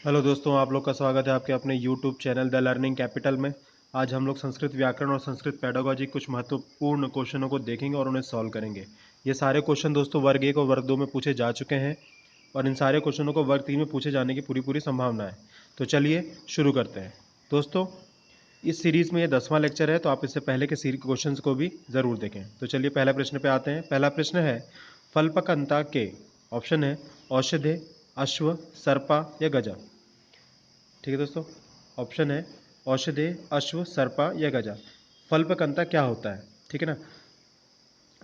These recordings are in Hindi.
हेलो दोस्तों, आप लोग का स्वागत है आपके अपने YouTube channel the learning capital में। आज हम लोग संस्कृत व्याकरण और संस्कृत पेडागॉजी कुछ महत्वपूर्ण क्वेश्चनों को देखेंगे और उन्हें सॉल्व करेंगे। ये सारे क्वेश्चन दोस्तों वर्ग 1 और वर्ग 2 में पूछे जा चुके हैं और इन सारे क्वेश्चनों को वर्ग 3 में पूछे जाने की पूरी पूरी संभावना है। तो चलिए शुरू करते हैं। दोस्तों, इस सीरीज़ में ये 10वां लेक्चर है, तो आप इससे पहले के क्वेश्चन को भी ज़रूर देखें। तो चलिए पहला प्रश्न पे आते हैं। पहला प्रश्न है, फल्पकंता के ऑप्शन है औषधे, अश्व, सर्पा या गजा। ठीक है दोस्तों, ऑप्शन है औषधे, अश्व, सर्पा या गजा। फल्पकंता क्या होता है? ठीक है ना।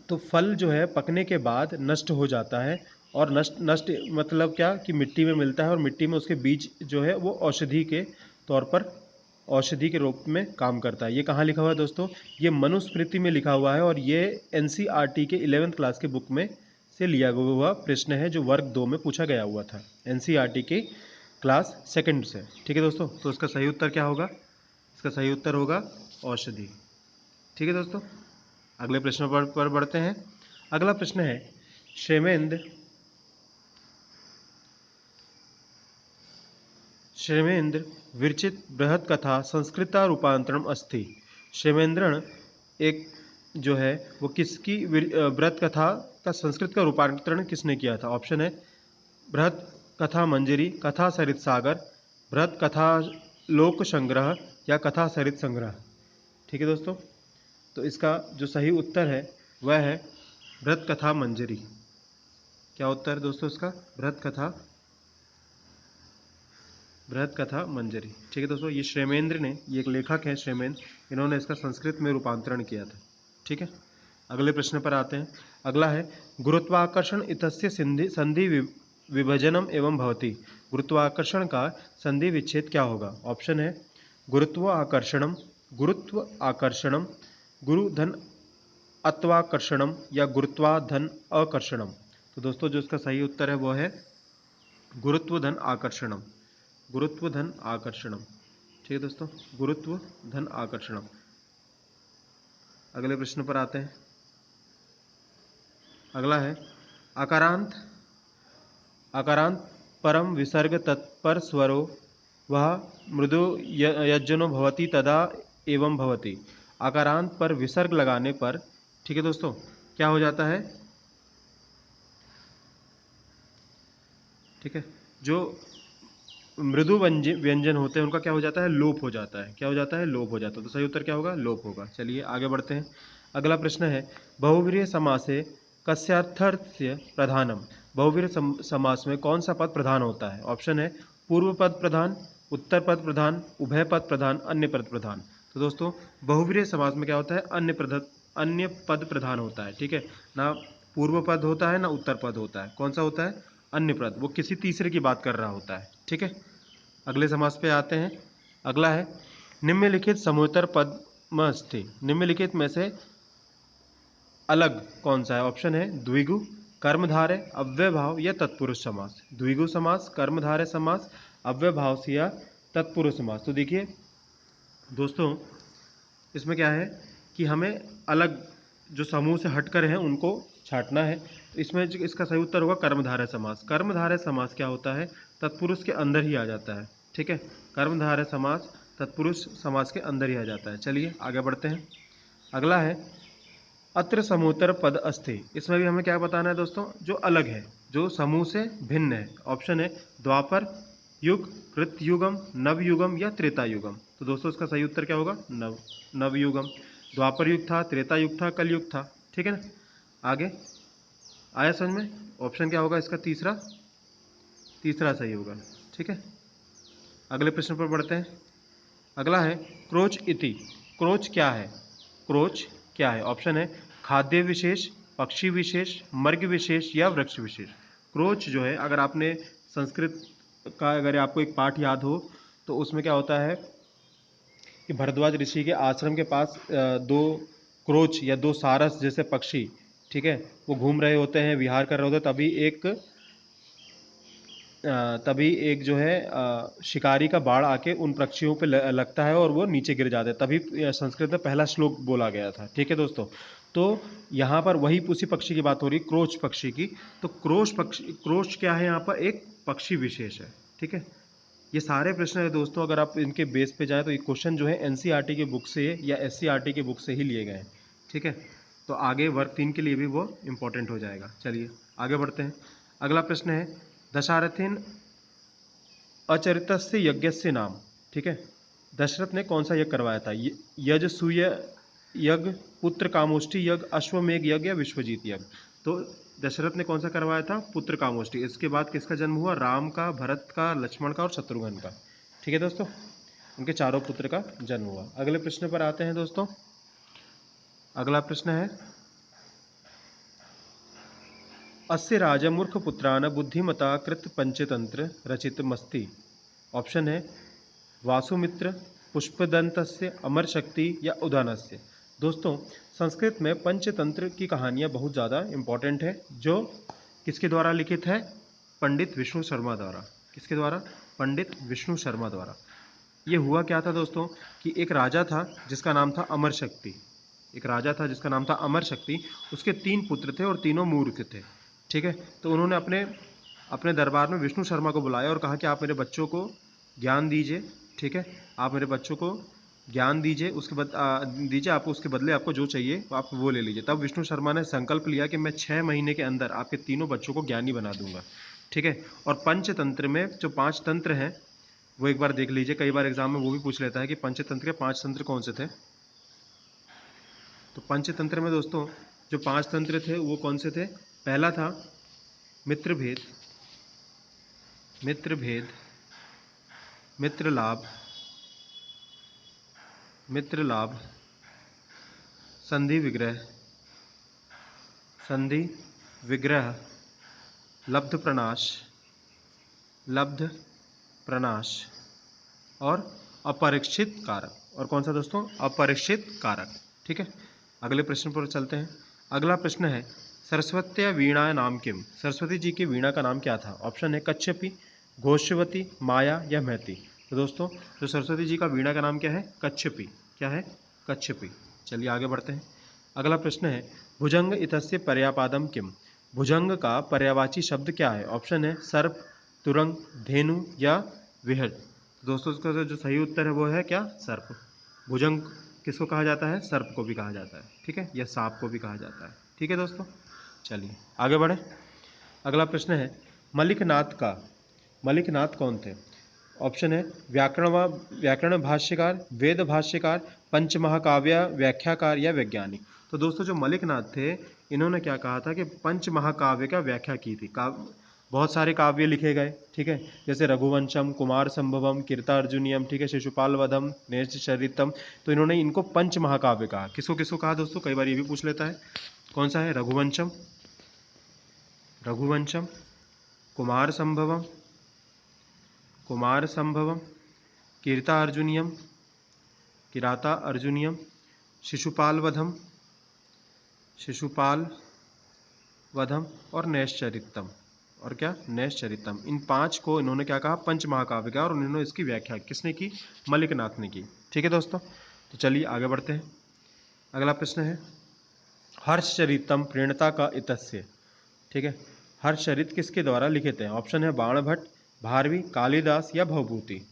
तो फल जो है पकने के बाद नष्ट हो जाता है और नष्ट नष्ट मतलब क्या कि मिट्टी में मिलता है और मिट्टी में उसके बीज जो है वो औषधि के तौर पर औषधि के रूप में काम करता है। ये कहाँ लिखा हुआ है दोस्तों? ये मनुस्मृति में लिखा हुआ है और ये एनसीईआरटी के 11th क्लास के बुक में से लिया हुआ प्रश्न है जो वर्ग 2 में पूछा गया हुआ था, एनसीईआरटी के क्लास सेकंड से। ठीक है दोस्तों, तो इसका सही उत्तर क्या होगा? इसका सही उत्तर होगा औषधि। ठीक है दोस्तों, अगले प्रश्न पर बढ़ते हैं। अगला प्रश्न है, क्षेमेंद्र क्षेमेंद्र विरचित बृहत कथा संस्कृता रूपांतरण अस्ति। क्षेमेंद्रण एक जो है वो किसकी बृहत कथा का संस्कृत का रूपांतरण किसने किया था? ऑप्शन है बृहत कथा मंजरी, कथा सरित सागर, बृहत कथा लोक संग्रह या कथा सरित संग्रह। ठीक है दोस्तों, तो इसका जो सही उत्तर है वह है बृहत कथा मंजरी। क्या उत्तर है दोस्तों इसका? बृहत कथा मंजरी। ठीक है दोस्तों, ये क्षेमेंद्र ने, ये एक लेखक है क्षेमेंद्र, इन्होंने इसका संस्कृत में रूपांतरण किया था। ठीक है, अगले प्रश्न पर आते हैं। अगला है, गुरुत्वाकर्षण इतस्य संधि विभजनम एवं भवति। गुरुत्वाकर्षण का संधि विच्छेद क्या होगा? ऑप्शन है गुरुत्व आकर्षणम, गुरु धन अत्वाकर्षणम या गुरुत्वाधन आकर्षणम। तो दोस्तों जो इसका सही उत्तर है वो है गुरुत्व धन आकर्षणम। गुरुत्व धन आकर्षणम। ठीक है दोस्तों, गुरुत्व धन आकर्षणम। अगले प्रश्न पर आते हैं। अगला है, अकारांत अकारांत परम विसर्ग तत्पर स्वरो वह मृदु यज्जनो भवति तदा एवं भवति। अकारांत पर विसर्ग लगाने पर, ठीक है दोस्तों, क्या हो जाता है? ठीक है, जो मृदु व्यंजन होते हैं उनका क्या हो जाता है? लोप हो जाता है। क्या हो जाता है? लोप हो जाता है। तो सही उत्तर क्या होगा? लोप होगा। चलिए आगे बढ़ते हैं। अगला प्रश्न है, बहुव्रीहि समासे कस्यार्थस्य प्रधानम। बहुव्रीहि समास में कौन सा पद प्रधान होता है? ऑप्शन है पूर्व पद प्रधान, उत्तर पद प्रधान, उभय पद प्रधान, अन्य पद प्रधान। तो दोस्तों बहुव्रीहि समास में क्या होता है? अन्य पद प्रधान होता है। ठीक है ना, पूर्व पद होता है ना उत्तर पद होता है। कौन सा होता है? अन्य पद। वो किसी तीसरे की बात कर रहा होता है। ठीक है, अगले समास पे आते हैं। अगला है, निम्नलिखित समूहतर पद में स्थे। निम्नलिखित में से अलग कौन सा है? ऑप्शन है द्विगु, कर्मधारय, अव्ययभाव या तत्पुरुष समास। द्विगु समास, कर्मधारय समास, अव्ययभाव से या तत्पुरुष समास। तो देखिए दोस्तों, इसमें क्या है कि हमें अलग जो समूह से हटकर हैं उनको छांटना है। तो इसमें इसका सही उत्तर होगा कर्मधारय समास। कर्मधारय समास क्या होता है? तत्पुरुष के अंदर ही आ जाता है। ठीक है, कर्मधारय समास तत्पुरुष समास के अंदर ही आ जाता है। चलिए आगे बढ़ते हैं। अगला है, अत्र समूहतर पद अस्ति। इसमें भी हमें क्या बताना है दोस्तों? जो अलग है, जो समूह से भिन्न है। ऑप्शन है द्वापर युग, कृतयुगम, नवयुगम या त्रेता युगम। तो दोस्तों इसका सही उत्तर क्या होगा? नवयुगम। द्वापर युग था, त्रेता युग था, कलयुग था। ठीक है ना, आगे आया समझ में? ऑप्शन क्या होगा इसका? तीसरा सही होगा। ठीक है, अगले प्रश्न पर बढ़ते हैं। अगला है, क्रोच इति। क्रोच क्या है? क्रोच क्या है? ऑप्शन है खाद्य विशेष, पक्षी विशेष, मर्ग विशेष या वृक्ष विशेष। क्रोच जो है, अगर आपने संस्कृत का अगर आपको एक पाठ याद हो तो उसमें क्या होता है कि भरद्वाज ऋषि के आश्रम के पास दो क्रोच या दो सारस जैसे पक्षी, ठीक है, वो घूम रहे होते हैं, विहार कर रहे होते हैं। तभी एक जो है शिकारी का बाण आके उन पक्षियों पे लगता है और वो नीचे गिर जाते हैं। तभी संस्कृत में पहला श्लोक बोला गया था। ठीक है दोस्तों, तो यहाँ पर वही उसी पक्षी की बात हो रही, क्रोच पक्षी की। तो क्रोच क्या है? यहाँ पर एक पक्षी विशेष है। ठीक है, ये सारे प्रश्न है दोस्तों, अगर आप इनके बेस पे जाएं तो ये क्वेश्चन जो है एनसीईआरटी के बुक से या एससीईआरटी के बुक से ही लिए गए हैं। ठीक है, तो आगे वर्ग 3 के लिए भी वो इम्पोर्टेंट हो जाएगा। चलिए आगे बढ़ते हैं। अगला प्रश्न है दशारथिन अचरितस्य यज्ञस्य नाम। ठीक है, दशरथ ने कौन सा यज्ञ करवाया था? यजसूय यज्ञ, पुत्र कामोष्ठी यज्ञ, अश्वमेघ यज्ञ या विश्वजीत यज्ञ? तो दशरथ ने कौन सा करवाया था? पुत्र कामोष्ठी। इसके बाद किसका जन्म हुआ? राम का, भरत का, लक्ष्मण का और शत्रुघ्न का। ठीक है दोस्तों, उनके चारों पुत्र का जन्म हुआ। अगले प्रश्न पर आते हैं दोस्तों। अगला प्रश्न है अस्य राजा मूर्ख पुत्रान बुद्धिमता कृत पंचतंत्र रचित मस्ति। ऑप्शन है वासुमित्र, पुष्पदंतस्य, अमर शक्ति या उदानस्य। दोस्तों संस्कृत में पंचतंत्र की कहानियाँ बहुत ज़्यादा इम्पॉर्टेंट है, जो किसके द्वारा लिखित है? पंडित विष्णु शर्मा द्वारा। किसके द्वारा? पंडित विष्णु शर्मा द्वारा। ये हुआ क्या था दोस्तों कि एक राजा था जिसका नाम था अमर शक्ति। एक राजा था जिसका नाम था अमर शक्ति। उसके 3 पुत्र थे और तीनों मूर्ख थे। ठीक है, तो उन्होंने अपने अपने दरबार में विष्णु शर्मा को बुलाया और कहा कि आप मेरे बच्चों को ज्ञान दीजिए। ठीक है, आप मेरे बच्चों को ज्ञान दीजिए, उसके बाद दीजिए, आपको उसके बदले आपको जो चाहिए आप वो ले लीजिए। तब विष्णु शर्मा ने संकल्प लिया कि मैं 6 महीने के अंदर आपके तीनों बच्चों को ज्ञानी बना दूंगा। ठीक है, और पंचतंत्र में जो 5 तंत्र हैं वो एक बार देख लीजिए, कई बार एग्जाम में वो भी पूछ लेता है कि पंचतंत्र के 5 तंत्र कौन से थे। तो पंचतंत्र में दोस्तों जो 5 तंत्र थे वो कौन से थे? पहला था मित्रभेद, मित्रभेद, मित्रलाभ, मित्रलाभ, संधि विग्रह, संधि विग्रह, लब्ध प्रनाश, लब्ध प्रनाश और अपरीक्षित कारक। और कौन सा दोस्तों? अपरीक्षित कारक। ठीक है, अगले प्रश्न पर चलते हैं। अगला प्रश्न है सरस्वत्या वीणा नाम किम। सरस्वती जी की वीणा का नाम क्या था? ऑप्शन है कच्छपी, घोषवती, माया या महती। तो दोस्तों जो सरस्वती जी का वीणा का नाम क्या है? कच्छपी। क्या है? कच्छपी। चलिए आगे बढ़ते हैं। अगला प्रश्न है भुजंग इतस्य पर्यापादम किम। भुजंग का पर्यावाची शब्द क्या है? ऑप्शन है सर्प, तुरंग, धेनु या विहट। दोस्तों इसका जो सही उत्तर है वो है क्या? सर्प। भुजंग किसको कहा जाता है? सर्प को भी कहा जाता है। ठीक है, या सांप को भी कहा जाता है। ठीक है दोस्तों, चलिए आगे बढ़ें। अगला प्रश्न है मलिकनाथ कौन थे? ऑप्शन है व्याकरण भाष्यकार, वेद भाष्यकार, पंचमहाकाव्य व्याख्याकार या वैज्ञानिक। तो दोस्तों जो मलिकनाथ थे इन्होंने क्या कहा था कि पंचमहाकाव्य का व्याख्या की थी। बहुत सारे काव्य लिखे गए। ठीक है, जैसे रघुवंशम, कुमार संभवम, कीर्तार्जुनियम, ठीक है, शिशुपाल वधम, नेत्रचरितम। तो इन्होंने इनको पंच महाकाव्य कहा। किसको किसको कहा दोस्तों? कई बार ये भी पूछ लेता है। कौन सा है? रघुवंशम, रघुवंशम, कुमार संभवम, कुमार संभवम, कीर्ता अर्जुनियम, किराता अर्जुनियम, शिशुपाल वधम, शिशुपाल वधम और नैश्चरितम। और क्या? नैश्चरितम। इन 5 को इन्होंने क्या कहा? पंच महाकाव्य का। और उन्होंने इसकी व्याख्या किसने की? मलिकनाथ ने की। ठीक है दोस्तों, तो चलिए आगे बढ़ते हैं। अगला प्रश्न है हर्षचरितम प्रेरणता का इतस्य। ठीक है, हर्षचरित किसके द्वारा लिखित है? ऑप्शन है बाणभट्ट, भारवी, कालिदास या भवभूति।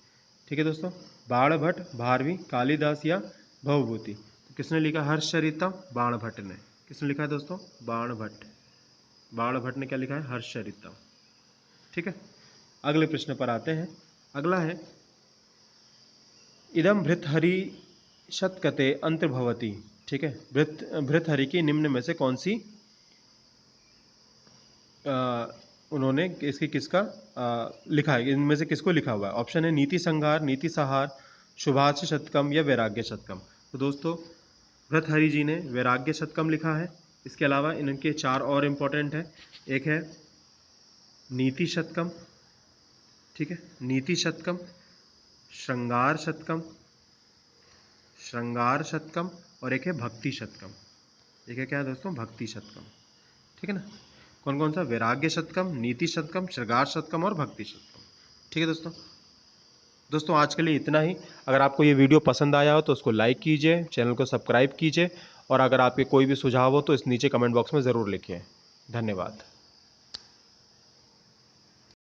ठीक है दोस्तों, बाणभट्ट, भारवी, कालिदास या भवभूति। तो किसने लिखा हर्षचरितम? बाणभट्ट ने। किसने लिखा है दोस्तों? बाणभट्ट। बाणभट्ट ने क्या लिखा है? हर्षचरितम। ठीक है, अगले प्रश्न पर आते हैं। अगला है इदम भृतहरि शतकते अंतर्भवती। ठीक है, भृतहरि की निम्न में से कौन सी उन्होंने इसकी किसका लिखा है? इनमें से किसको लिखा हुआ है? ऑप्शन है नीति संहार, नीति सहार, शुभाष शतकम या वैराग्य शतकम। तो दोस्तों भृतहरि जी ने वैराग्य शतकम लिखा है। इसके अलावा इनके 4 और इम्पोर्टेंट है। एक है नीति शतकम, ठीक है, नीति शतकम, श्रृंगार शतकम, श्रृंगार शतकम और एक है भक्ति शतकम। एक है क्या है दोस्तों? भक्ति शतकम। ठीक है ना, कौन कौन सा? वैराग्य शतकम, नीति शतकम, श्रृंगार शतकम और भक्ति शतकम। ठीक है दोस्तों आज के लिए इतना ही। अगर आपको ये वीडियो पसंद आया हो तो उसको लाइक कीजिए, चैनल को सब्सक्राइब कीजिए और अगर आपके कोई भी सुझाव हो तो इस नीचे कमेंट बॉक्स में ज़रूर लिखिए। धन्यवाद।